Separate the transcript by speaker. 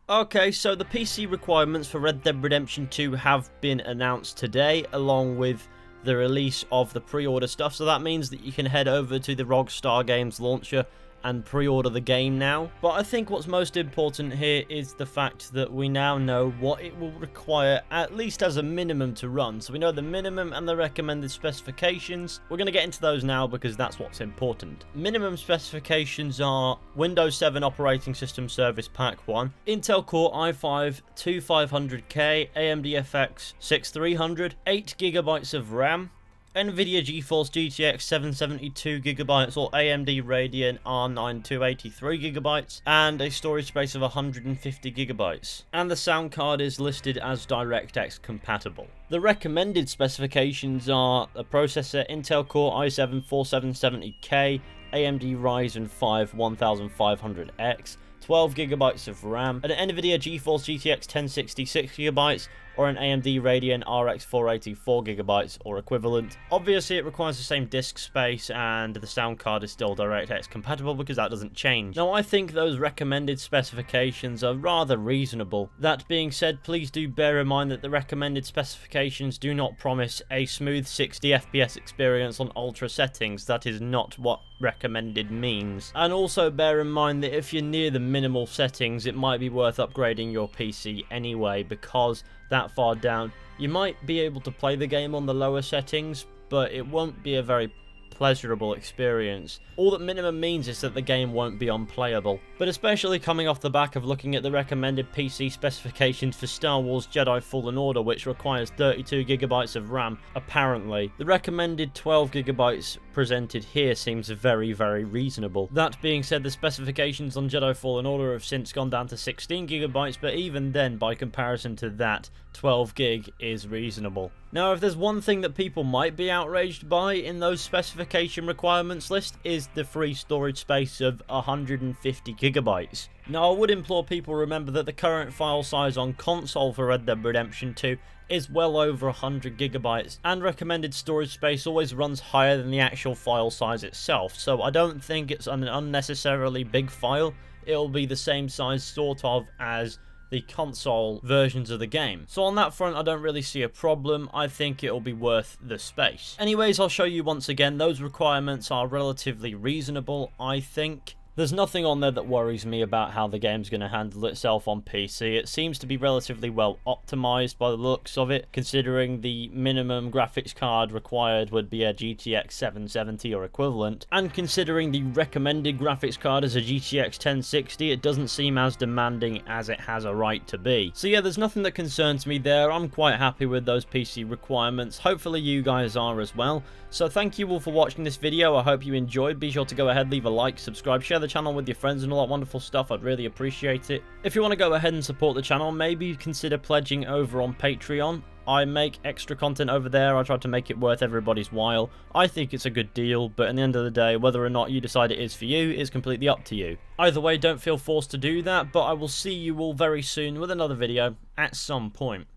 Speaker 1: Okay, so the PC requirements for Red Dead Redemption 2 have been announced today, along with the release of the pre-order stuff. So that means that you can head over to the Rockstar Games launcher and pre-order the game now. But I think what's most important here is the fact that we now know what it will require, at least as a minimum, to run. So we know the minimum and the recommended specifications. We're going to get into those now because that's what's important. Minimum specifications are Windows 7 Operating System Service Pack 1, Intel Core i5-2500K, AMD FX 6300, 8GB of RAM, NVIDIA GeForce GTX 772GB or AMD Radeon R9 283GB, and a storage space of 150GB. And the sound card is listed as DirectX compatible. The recommended specifications are a processor Intel Core i7-4770K, AMD Ryzen 5 1500X, 12GB of RAM, an NVIDIA GeForce GTX 1060 6GB, or an AMD Radeon RX 480 4GB or equivalent. Obviously, it requires the same disk space, and the sound card is still DirectX compatible because that doesn't change. Now, I think those recommended specifications are rather reasonable. That being said, please do bear in mind that the recommended specifications do not promise a smooth 60 FPS experience on ultra settings. That is not what recommended means. And also bear in mind that if you're near the minimal settings, it might be worth upgrading your PC anyway, because that far down you might be able to play the game on the lower settings, but it won't be a very pleasurable experience. All that minimum means is that the game won't be unplayable. But especially coming off the back of looking at the recommended PC specifications for Star Wars Jedi Fallen Order, which requires 32GB of RAM, apparently, the recommended 12GB presented here seems very, very reasonable. That being said, the specifications on Jedi Fallen Order have since gone down to 16GB, but even then, by comparison to that, 12GB is reasonable. Now, if there's one thing that people might be outraged by in those specification requirements list, is the free storage space of 150GB. Now, I would implore people to remember that the current file size on console for Red Dead Redemption 2 is well over 100GB, and recommended storage space always runs higher than the actual file size itself, so I don't think it's an unnecessarily big file. It'll be the same size sort of as the console versions of the game. So on that front, I don't really see a problem. I think it'll be worth the space. Anyways, I'll show you once again. Those requirements are relatively reasonable, I think. There's nothing on there that worries me about how the game's going to handle itself on PC. It seems to be relatively well optimized by the looks of it, considering the minimum graphics card required would be a GTX 770 or equivalent, and considering the recommended graphics card is a GTX 1060, it doesn't seem as demanding as it has a right to be. So yeah, there's nothing that concerns me there. I'm quite happy with those PC requirements. Hopefully you guys are as well. So thank you all for watching this video. I hope you enjoyed. Be sure to go ahead, leave a like, subscribe, share the channel with your friends and all that wonderful stuff. I'd really appreciate it. If you want to go ahead and support the channel, maybe consider pledging over on Patreon. I make extra content over there. I try to make it worth everybody's while. I think it's a good deal, but at the end of the day, whether or not you decide it is for you is completely up to you. Either way, don't feel forced to do that, but I will see you all very soon with another video at some point.